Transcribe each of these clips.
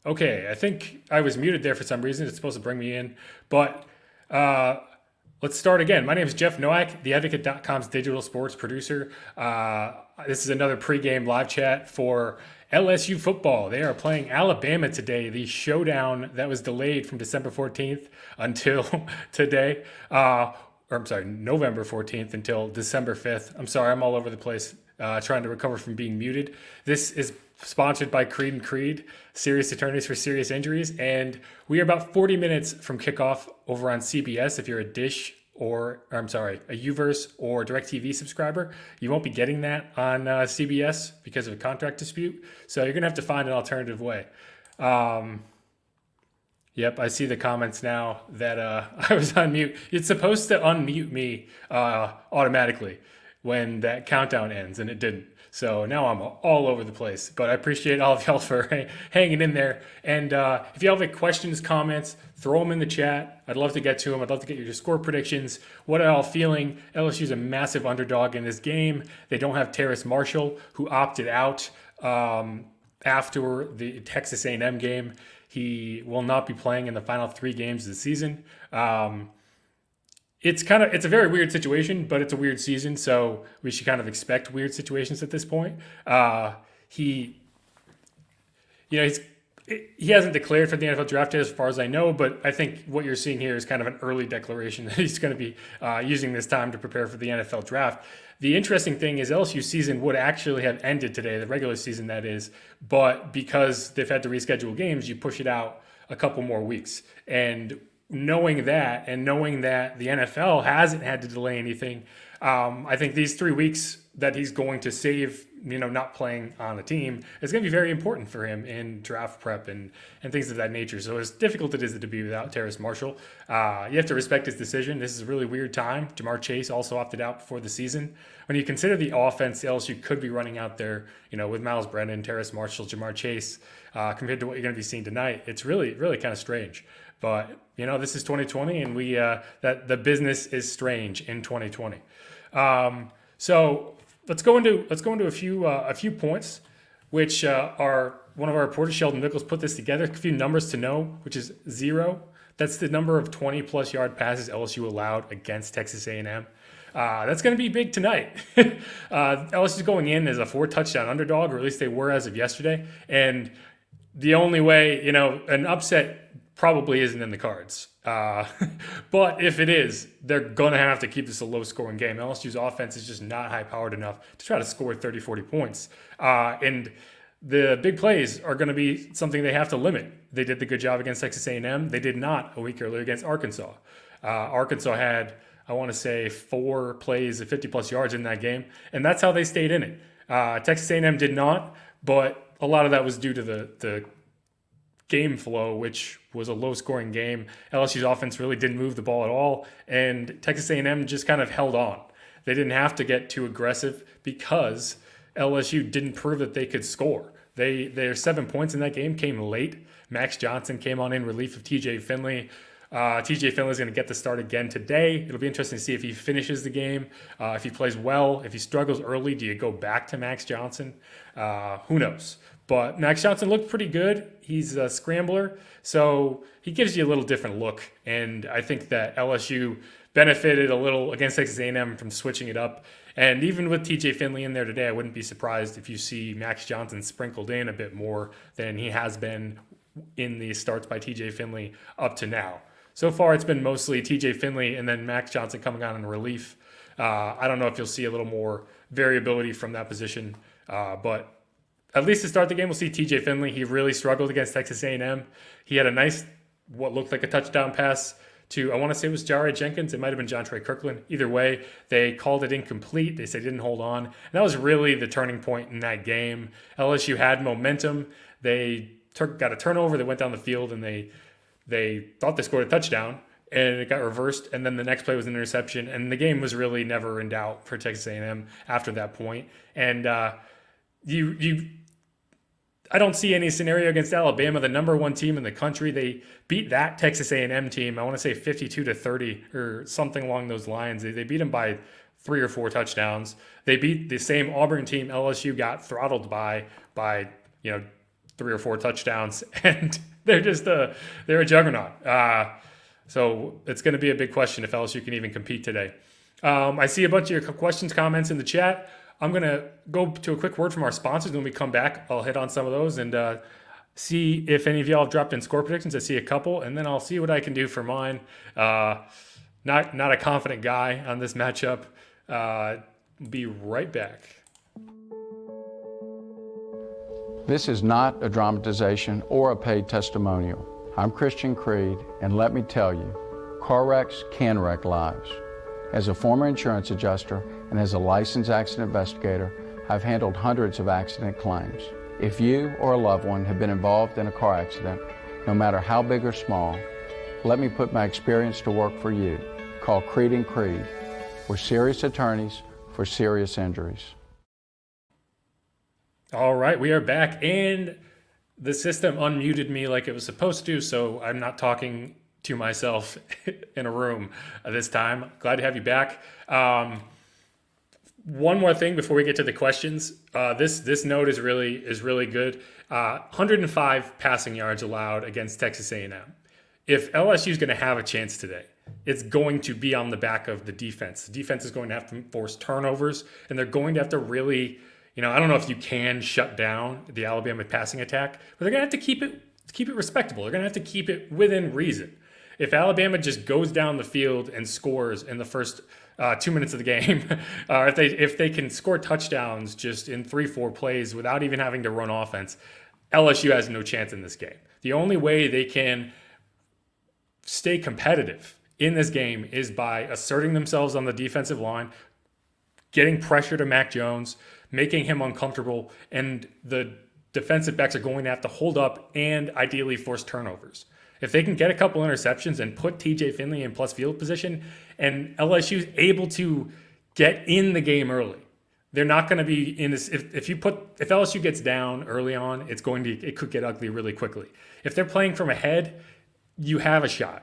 Okay, I think I was muted there for some reason. It's supposed to bring me in. But uh, let's start again. My name is Jeff Nowak, theadvocate.com's digital sports producer. This is another pregame live chat for LSU football. They are playing Alabama today, the showdown that was delayed from December 14th until today. Or I'm sorry, November 14th until December 5th. I'm sorry, I'm all over the place trying to recover from being muted. This is sponsored by Creed and Creed, serious attorneys for serious injuries. And we are about 40 minutes from kickoff over on CBS. If you're a Dish or I'm sorry, a Uverse or DirecTV subscriber, you won't be getting that on CBS because of a contract dispute. So you're going to have to find an alternative way. Um, Yep, I see the comments now that I was on mute. It's supposed to unmute me automatically when that countdown ends, and it didn't. So now I'm all over the place. But I appreciate all of y'all for hanging in there. And if you have any questions, comments, throw them in the chat. I'd love to get to them. I'd love to get your score predictions. What are y'all feeling? LSU's a massive underdog in this game. They don't have Terrace Marshall, who opted out after the Texas A&M game. He will not be playing in the final three games of the season. It's a very weird situation, but it's a weird season, so we should kind of expect weird situations at this point. He he's he hasn't declared for the NFL draft yet, as far as I know, but I think what you're seeing here is kind of an early declaration that he's going to be using this time to prepare for the NFL draft. The interesting thing is LSU season would actually have ended today, the regular season that is, but because they've had to reschedule games, you push it out a couple more weeks. And knowing that, and knowing that the NFL hasn't had to delay anything, I think these 3 weeks that he's going to save, not playing on a team is going to be very important for him in draft prep and things of that nature. So as difficult it is to be without Terrace Marshall, you have to respect his decision. This is a really weird time. Jamar Chase also opted out before the season. When you consider the offense LSU could be running out there, with Miles Brennan, Terrace Marshall, Jamar Chase, compared to what you're going to be seeing tonight, it's really, really kind of strange. But this is 2020, and we that the business is strange in 2020. So let's go into a few points, which are one of our reporters, Sheldon Nichols, put this together. A few numbers to know, which is 0. That's the number of 20-plus yard passes LSU allowed against Texas A&M. That's going to be big tonight. LSU's going in as a 4-touchdown underdog, or at least they were as of yesterday. And the only way, an upset probably isn't in the cards. But if it is, they're going to have to keep this a low-scoring game. LSU's offense is just not high-powered enough to try to score 30, 40 points. And the big plays are going to be something they have to limit. They did the good job against Texas A&M. They did not a week earlier against Arkansas. Arkansas had, I want to say, 4 plays of 50-plus yards in that game, and that's how they stayed in it. Texas A&M did not, but a lot of that was due to the game flow, which was a low-scoring game. LSU's offense really didn't move the ball at all, and Texas A&M just kind of held on. They didn't have to get too aggressive because LSU didn't prove that they could score. Their 7 points in that game came late. Max Johnson came on in relief of TJ Finley. TJ Finley is going to get the start again today. It'll be interesting to see if he finishes the game, if he plays well. If he struggles early, do you go back to Max Johnson? Who knows? But Max Johnson looked pretty good. He's a scrambler, so he gives you a little different look. And I think that LSU benefited a little against Texas A&M from switching it up. And even with TJ Finley in there today, I wouldn't be surprised if you see Max Johnson sprinkled in a bit more than he has been in the starts by TJ Finley up to now. So far, it's been mostly TJ Finley and then Max Johnson coming on in relief. I don't know if you'll see a little more variability from that position, but at least to start the game, we'll see TJ Finley. He really struggled against Texas A&M. He had a nice, what looked like a touchdown pass to, I want to say it was Jared Jenkins. It might have been John Trey Kirkland. Either way, they called it incomplete. They said didn't hold on. And that was really the turning point in that game. LSU had momentum. They got a turnover. They went down the field, and they thought they scored a touchdown, and it got reversed. And then the next play was an interception, and the game was really never in doubt for Texas A&M after that point. And I don't see any scenario against Alabama, the number 1 team in the country. They beat that Texas A&M team, I want to say 52-30 or something along those lines. They beat them by 3 or 4 touchdowns. They beat the same Auburn team LSU got throttled by 3 or 4 touchdowns, and they're a juggernaut. So it's going to be a big question if LSU can even compete today. I see a bunch of your questions, comments in the chat. I'm going to go to a quick word from our sponsors. When we come back, I'll hit on some of those and see if any of y'all have dropped in score predictions. I see a couple, and then I'll see what I can do for mine. Not a confident guy on this matchup. Be right back. This is not a dramatization or a paid testimonial. I'm Christian Creed, and let me tell you, car wrecks can wreck lives. As a former insurance adjuster and as a licensed accident investigator, I've handled hundreds of accident claims. If you or a loved one have been involved in a car accident, no matter how big or small, let me put my experience to work for you. Call Creed and Creed. We're serious attorneys for serious injuries. All right, we are back, and the system unmuted me like it was supposed to, so I'm not talking to myself in a room this time. Glad to have you back. One more thing before we get to the questions. This note is really good. 105 passing yards allowed against Texas A&M. If LSU is going to have a chance today, it's going to be on the back of the defense. The defense is going to have to force turnovers, and they're going to have to really, I don't know if you can shut down the Alabama passing attack, but they're going to have to keep it respectable. They're going to have to keep it within reason. If Alabama just goes down the field and scores in the first 2 minutes of the game, or if they can score touchdowns just in 3-4 plays without even having to run offense, LSU has no chance in this game. The only way they can stay competitive in this game is by asserting themselves on the defensive line, getting pressure to Mac Jones, making him uncomfortable, and the defensive backs are going to have to hold up and ideally force turnovers. If they can get a couple interceptions and put TJ Finley in plus field position, and LSU is able to get in the game early, they're not going to be in this. If LSU gets down early on, it could get ugly really quickly. If they're playing from ahead, you have a shot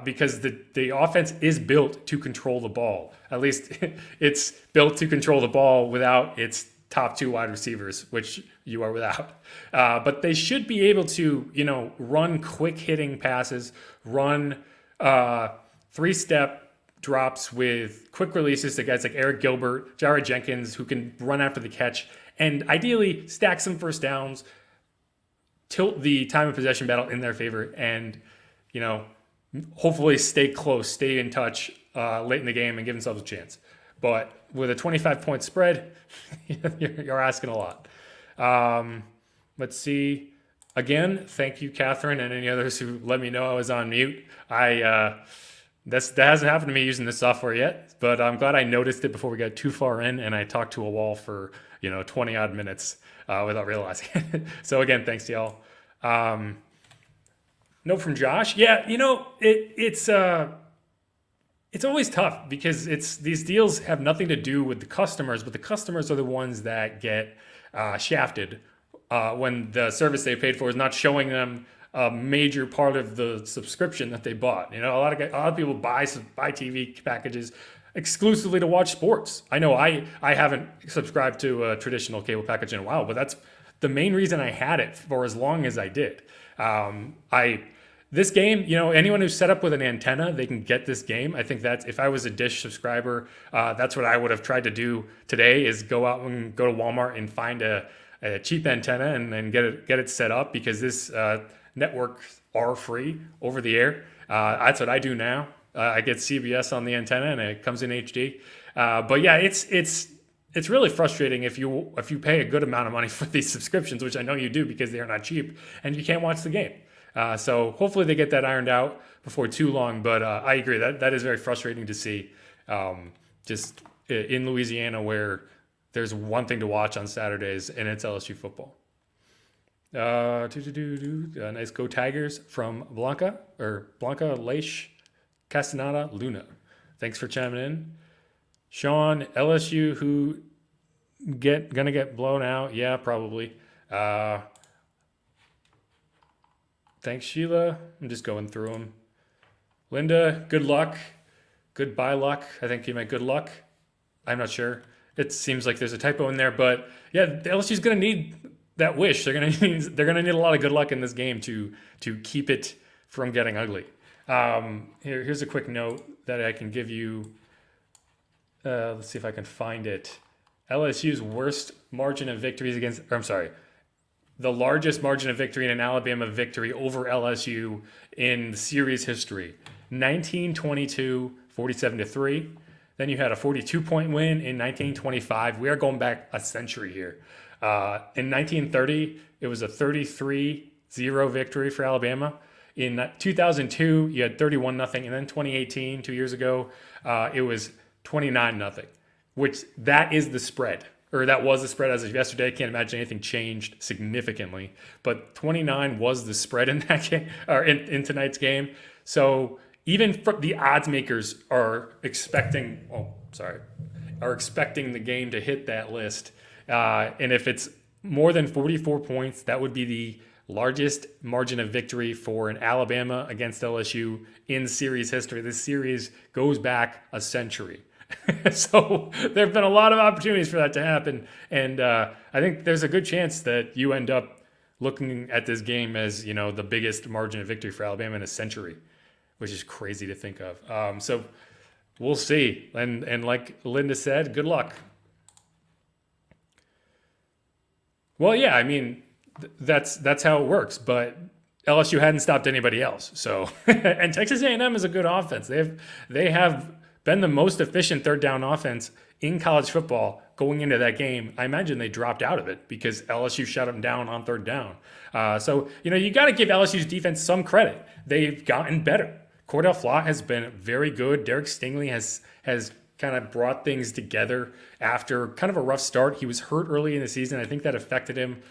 because the offense is built to control the ball. At least it's built to control the ball without its top 2 wide receivers, which you are without. But they should be able to, run quick hitting passes, run 3-step drops with quick releases to guys like Eric Gilbert, Jared Jenkins, who can run after the catch, and ideally stack some first downs, tilt the time of possession battle in their favor, and, hopefully stay close, stay in touch late in the game and give themselves a chance. But with a 25-point spread, you're asking a lot. Let's see. Again, thank you, Catherine, and any others who let me know I was on mute. That hasn't happened to me using this software yet, but I'm glad I noticed it before we got too far in and I talked to a wall for 20-odd minutes without realizing it. So again, thanks to y'all. Note from Josh. Yeah, it's always tough because these deals have nothing to do with the customers, but the customers are the ones that get shafted when the service they paid for is not showing them a major part of the subscription that they bought. A lot of people buy TV packages exclusively to watch sports. I know I haven't subscribed to a traditional cable package in a while, but that's the main reason I had it for as long as I did. This game, anyone who's set up with an antenna, they can get this game. I think that's, if I was a Dish subscriber, that's what I would have tried to do today, is go out and go to Walmart and find a cheap antenna and then get it set up, because this networks are free over the air. That's what I do now. I get CBS on the antenna and it comes in HD. But yeah, it's really frustrating if you pay a good amount of money for these subscriptions, which I know you do because they are not cheap, and you can't watch the game. So hopefully they get that ironed out before too long. But I agree that is very frustrating to see, just in Louisiana, where there's one thing to watch on Saturdays, and it's LSU football. Nice go Tigers from Blanca Leish Castaneda Luna. Thanks for chiming in. Sean, LSU who gonna get blown out? Yeah, probably. Thanks, Sheila. I'm just going through them. Linda, good luck. Goodbye luck. I think you meant good luck. I'm not sure. It seems like there's a typo in there, but yeah, LSU's going to need that wish. They're gonna need a lot of good luck in this game to keep it from getting ugly. Here's a quick note that I can give you. Let's see if I can find it. LSU's worst margin of victories against, or I'm sorry, the largest margin of victory in an Alabama victory over LSU in series history. 1922, 47-3. Then you had a 42-point win in 1925. We are going back a century here. In 1930, it was a 33-0 victory for Alabama. In 2002, you had 31-0. And then 2018, 2 years ago, it was 29-0, which that is the spread. Or that was the spread as of yesterday. I can't imagine anything changed significantly. But 29 was the spread in that game, or in tonight's game. So even the odds makers are expecting the game to hit that list. And if it's more than 44 points, that would be the largest margin of victory for an Alabama against LSU in series history. This series goes back a century. So there have been a lot of opportunities for that to happen. And I think there's a good chance that you end up looking at this game as, the biggest margin of victory for Alabama in a century, which is crazy to think of. So we'll see. And like Linda said, good luck. Well, yeah, I mean, that's how it works. But LSU hadn't stopped anybody else. So and Texas A&M is a good offense. They have been the most efficient third down offense in college football going into that game. I imagine they dropped out of it because LSU shut them down on third down. So you got to give LSU's defense some credit. They've gotten better. Cordell Flott has been very good. Derek Stingley has kind of brought things together after kind of a rough start. He was hurt early in the season. I think that affected him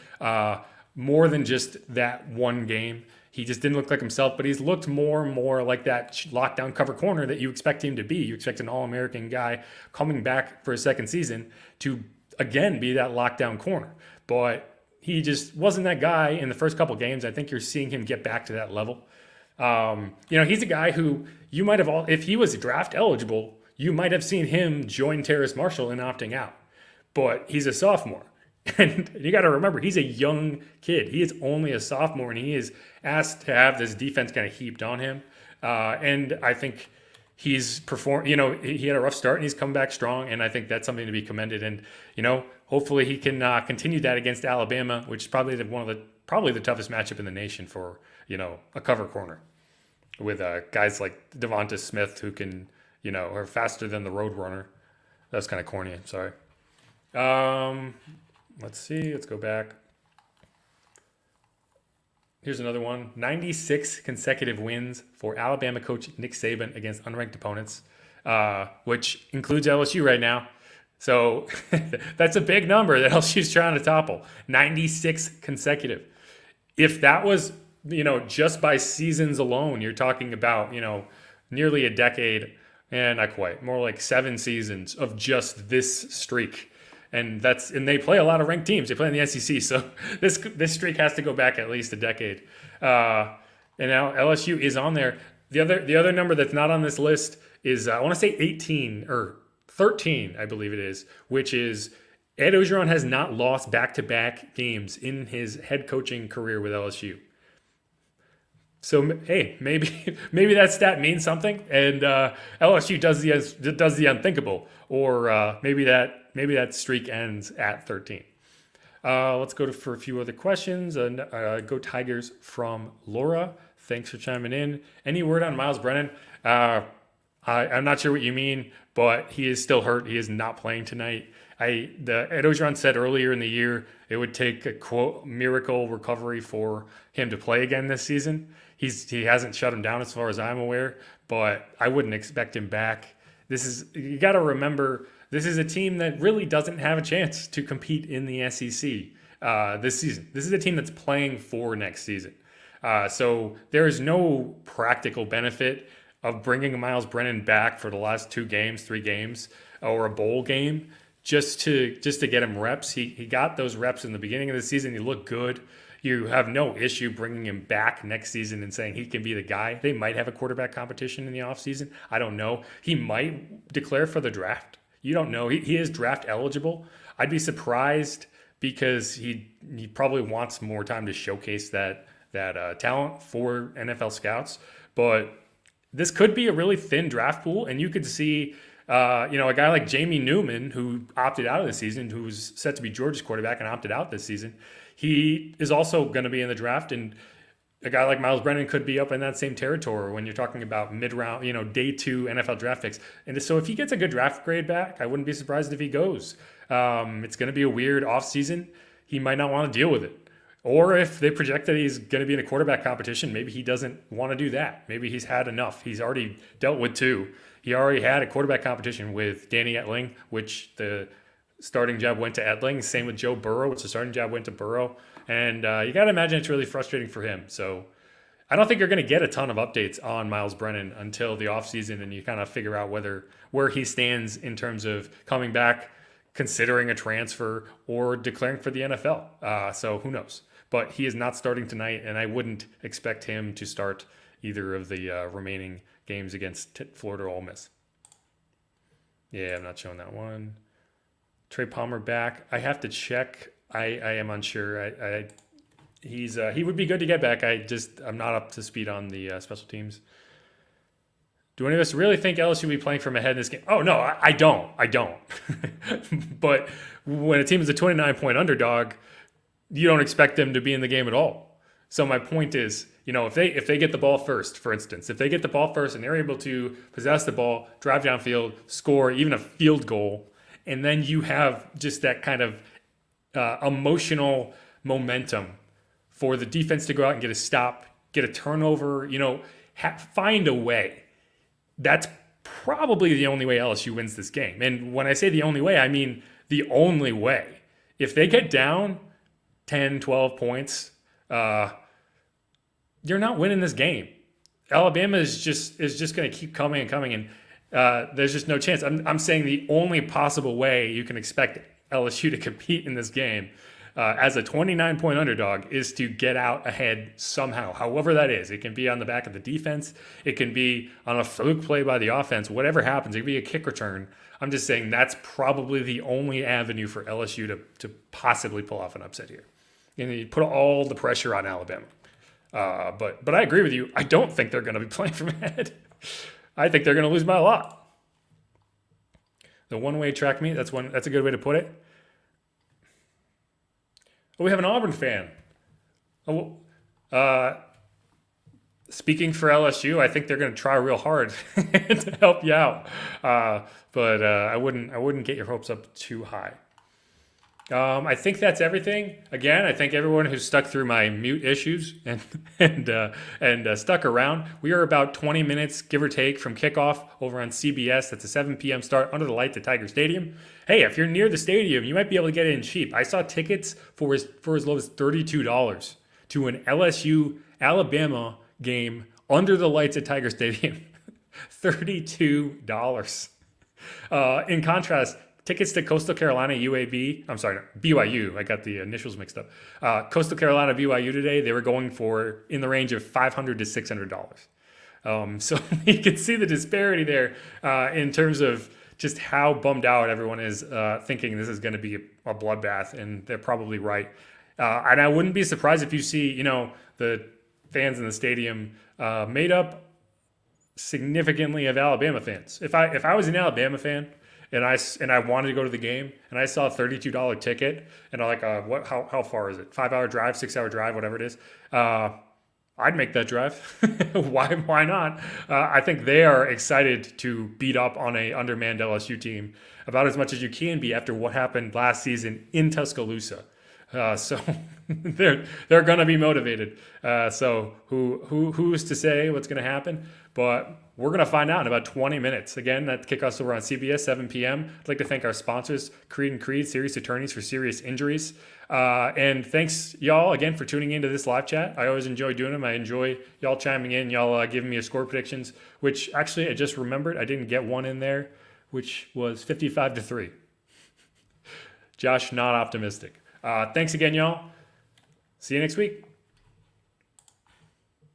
more than just that one game. He just didn't look like himself, but he's looked more and more like that lockdown cover corner that you expect him to be. You expect an All-American guy coming back for a second season to, again, be that lockdown corner. But he just wasn't that guy in the first couple games. I think you're seeing him get back to that level. He's a guy who you might have, if he was draft eligible, you might have seen him join Terrace Marshall in opting out. But he's a sophomore. And you got to remember, he's a young kid. He is only a sophomore, and he is asked to have this defense kind of heaped on him. And I think he's performed. He had a rough start, and he's come back strong. And I think that's something to be commended. And hopefully he can continue that against Alabama, which is probably the toughest matchup in the nation for a cover corner with guys like Devonta Smith who can are faster than the Roadrunner. That's kind of corny. I'm sorry. Let's see. Let's go back. Here's another one. 96 consecutive wins for Alabama coach Nick Saban against unranked opponents, which includes LSU right now. So that's a big number that LSU's trying to topple. 96 consecutive. If that was, just by seasons alone, you're talking about, nearly a decade, and not quite, more like 7 seasons of just this streak. And they play a lot of ranked teams. They play in the SEC, so this streak has to go back at least a decade. And now LSU is on there. The other number that's not on this list is I want to say 18 or 13, I believe it is, which is Ed Orgeron has not lost back-to-back games in his head coaching career with LSU. So hey, maybe that stat means something, and LSU does the unthinkable, or maybe that streak ends at 13. Let's go for a few other questions. Go Tigers from Laura. Thanks for chiming in. Any word on Miles Brennan? I'm not sure what you mean, but he is still hurt. He is not playing tonight. Ed Orgeron said earlier in the year it would take a quote miracle recovery for him to play again this season. He hasn't shut him down as far as I'm aware, but I wouldn't expect him back. You got to remember, this is a team that really doesn't have a chance to compete in the SEC this season. This is a team that's playing for next season. So there is no practical benefit of bringing Miles Brennan back for the last 3 games, or a bowl game just to get him reps. He got those reps in the beginning of the season. He looked good. You have no issue bringing him back next season and saying he can be the guy. They might have a quarterback competition in the offseason. I don't know. He might declare for the draft. You don't know. He is draft eligible. I'd be surprised because he probably wants more time to showcase that talent for NFL scouts. But this could be a really thin draft pool, and you could see a guy like Jamie Newman, who opted out of the season, who was set to be Georgia's quarterback and opted out this season. He is also going to be in the draft, and a guy like Miles Brennan could be up in that same territory when you're talking about mid-round, day 2 NFL draft picks. And so if he gets a good draft grade back, I wouldn't be surprised if he goes. It's going to be a weird offseason. He might not want to deal with it. Or if they project that he's going to be in a quarterback competition, maybe he doesn't want to do that. Maybe he's had enough. He's already dealt with 2. He already had a quarterback competition with Danny Etling, which the starting job went to Etling. Same with Joe Burrow, which the starting job went to Burrow. And you got to imagine it's really frustrating for him. So I don't think you're going to get a ton of updates on Miles Brennan until the offseason, and you kind of figure out where he stands in terms of coming back, considering a transfer, or declaring for the NFL. So who knows? But he is not starting tonight, and I wouldn't expect him to start either of the remaining games against Florida or Ole Miss. Yeah, I'm not showing that one. Trey Palmer back. I have to check. I am unsure. He would be good to get back. I'm not up to speed on the special teams. Do any of us really think LSU will be playing from ahead in this game? Oh, no, I don't. But when a team is a 29-point underdog, you don't expect them to be in the game at all. So my point is, if they get the ball first, for instance, if they get the ball first and they're able to possess the ball, drive downfield, score even a field goal, and then you have just that kind of emotional momentum for the defense to go out and get a stop, get a turnover, find a way. That's probably the only way LSU wins this game. And when I say the only way, I mean the only way. If they get down 10, 12 points, you're not winning this game. Alabama is just going to keep coming and coming, and there's just no chance. I'm saying the only possible way you can expect LSU to compete in this game as a 29-point underdog is to get out ahead somehow, however that is. It can be on the back of the defense. It can be on a fluke play by the offense. Whatever happens, it can be a kick return. I'm just saying that's probably the only avenue for LSU to possibly pull off an upset here. And you put all the pressure on Alabama. But I agree with you. I don't think they're going to be playing from ahead. I think they're going to lose by a lot. The one-way track meet, that's a good way to put it. Oh, we have an Auburn fan. Speaking for LSU, I think they're going to try real hard to help you out. But I wouldn't get your hopes up too high. I think that's everything. Again, I thank everyone who's stuck through my mute issues and stuck around. We are about 20 minutes, give or take, from kickoff over on CBS. That's a 7 p.m. start under the lights at Tiger Stadium. Hey, if you're near the stadium, you might be able to get in cheap. I saw tickets for as low as $32 to an LSU-Alabama game under the lights at Tiger Stadium. $32. In contrast, tickets to Coastal Carolina BYU. I got the initials mixed up. Coastal Carolina BYU today, they were going for in the range of $500 to $600. So you can see the disparity there in terms of just how bummed out everyone is thinking this is going to be a bloodbath, and they're probably right. And I wouldn't be surprised if you see, the fans in the stadium made up significantly of Alabama fans. If I was an Alabama fan, and I wanted to go to the game, and I saw a $32 ticket, and I'm like, how far is it? 5-hour drive, 6-hour drive, whatever it is. I'd make that drive. Why not? I think they are excited to beat up on a undermanned LSU team about as much as you can be after what happened last season in Tuscaloosa. So they're going to be motivated. So who's to say what's going to happen? But we're going to find out in about 20 minutes. Again, that kickoff's over on CBS, 7 p.m. I'd like to thank our sponsors, Creed & Creed, serious attorneys for serious injuries. And thanks, y'all, again, for tuning into this live chat. I always enjoy doing them. I enjoy y'all chiming in, y'all giving me a score predictions, which actually I just remembered I didn't get one in there, which was 55-3. Josh, not optimistic. Thanks again, y'all. See you next week.